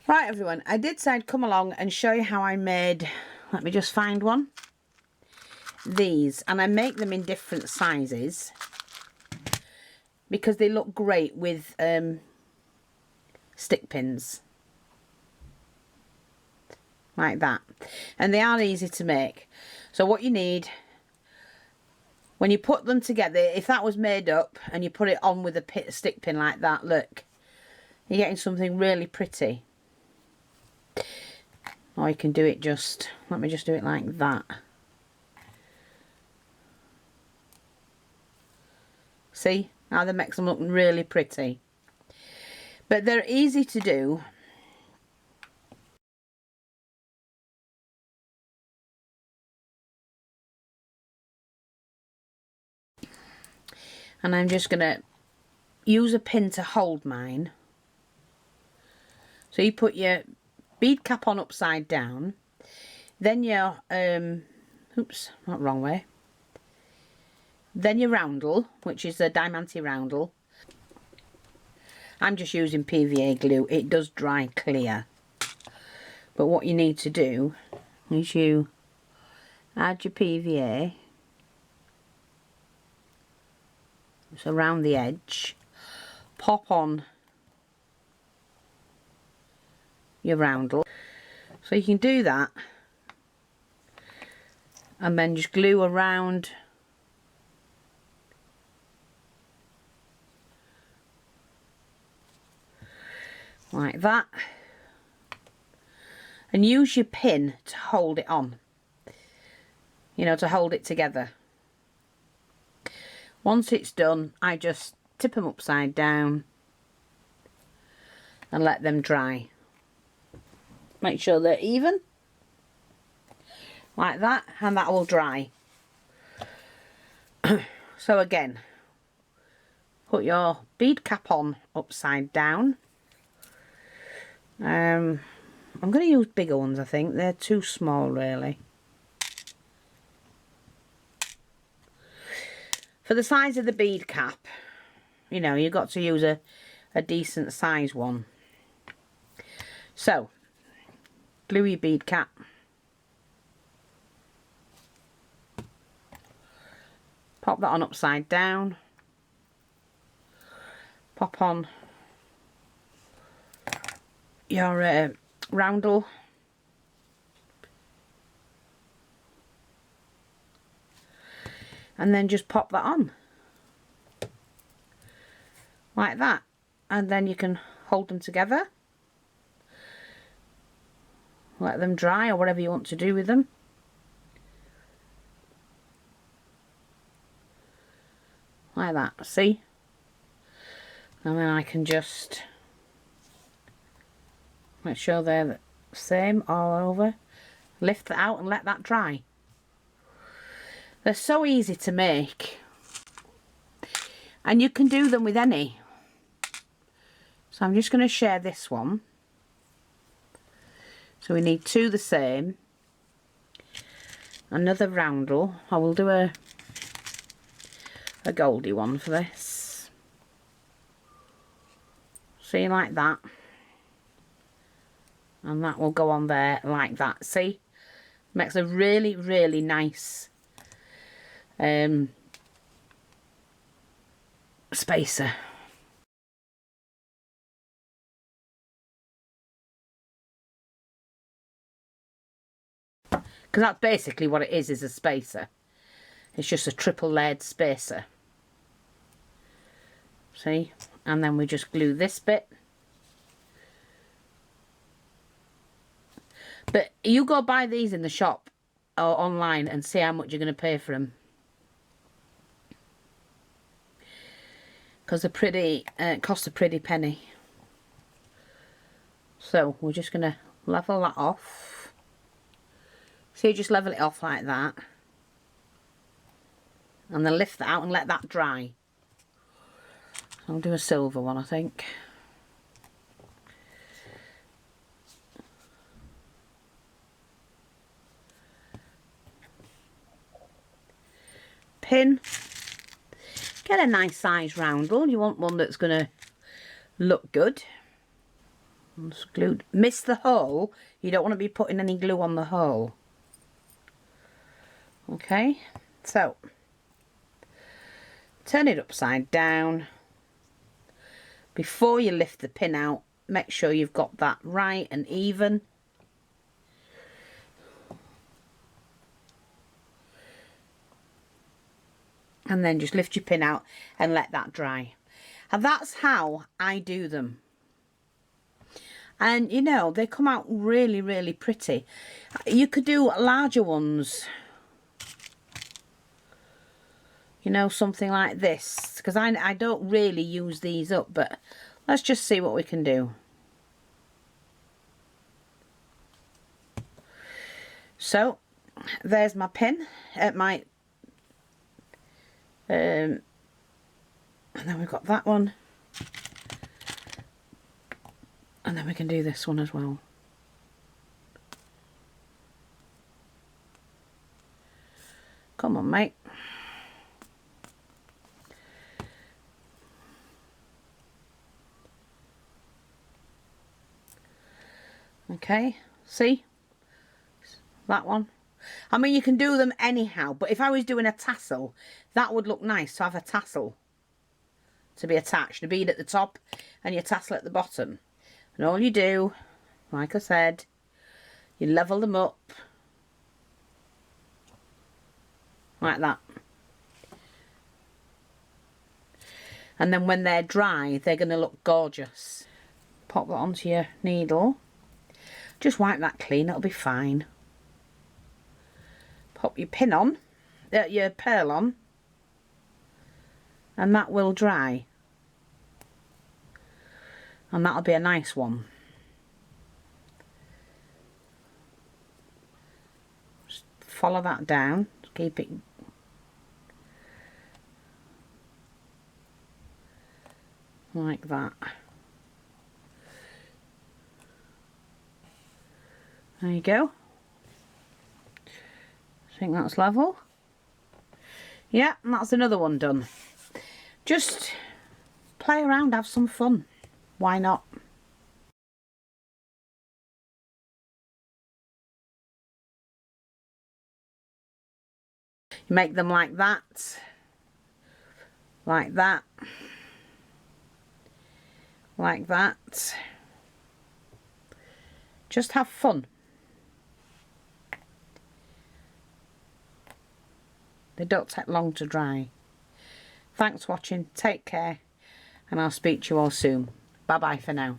Right everyone, I did say I'd come along and show you how I made, let me just find one, these, and I make them in different sizes because they look great with stick pins like that, and they are easy to make. So what you need when you put them together, if that was made up and you put it on with a stick pin like that, look, you're getting something really pretty. Or you can do it just, let me just do it like that. See how that makes them look really pretty. But they're easy to do. And I'm just going to use a pin to hold mine. So you put your bead cap on upside down, then your oops, not wrong way, then your roundel, which is a diamante roundel. I'm just using PVA glue, it does dry clear, but what you need to do is you add your PVA so around the edge, pop on your roundel, so you can do that, and then just glue around like that, and use your pin to hold it on, you know, to hold it together. Once it's done, I just tip them upside down and let them dry. Make sure they're even like that, and that will dry. So again, put your bead cap on upside down. I'm going to use bigger ones, I think. They're too small really. For the size of the bead cap, you know, you've got to use a decent size one. So glue your bead cap, pop that on upside down, pop on your roundel, and then just pop that on like that, and then you can hold them together, let them dry, or whatever you want to do with them. Like that, see? And then I can just make sure they're the same all over. Lift that out and let that dry. They're so easy to make. And you can do them with any. So I'm just going to share this one. So we need two the same. Another roundel. I will do a goldy one for this. See, like that. And that will go on there like that. See? Makes a really, really nice spacer. Because that's basically what it is a spacer. It's just a triple layered spacer. See? And then we just glue this bit. But you go buy these in the shop or online and see how much you're going to pay for them. Because they're pretty, cost a pretty penny. So we're just going to level that off. So you just level it off like that. And then lift that out and let that dry. I'll do a silver one, I think. Pin. Get a nice size roundel. You want one that's going to look good. Just glue. Miss the hole. You don't want to be putting any glue on the hole. Okay, so turn it upside down. Before you lift the pin out, make sure you've got that right and even. And then just lift your pin out and let that dry. And that's how I do them. And you know, they come out really, really pretty. You could do larger ones. You know, something like this. Because I don't really use these up, but let's just see what we can do. So, there's my pin at my... and then we've got that one. And then we can do this one as well. Come on, mate. Okay, see? That one. I mean, you can do them anyhow, but if I was doing a tassel, that would look nice to have a tassel to be attached. A bead at the top and your tassel at the bottom. And all you do, like I said, you level them up like that. And then when they're dry, they're going to look gorgeous. Pop that onto your needle. Just wipe that clean, it'll be fine. Pop your pin on, your pearl on, and that will dry. And that'll be a nice one. Just follow that down, keep it like that. There you go. I think that's level. Yeah, and that's another one done. Just play around, have some fun. Why not? You make them like that, like that, like that. Just have fun. They don't take long to dry. Thanks for watching, take care, and I'll speak to you all soon. Bye bye for now.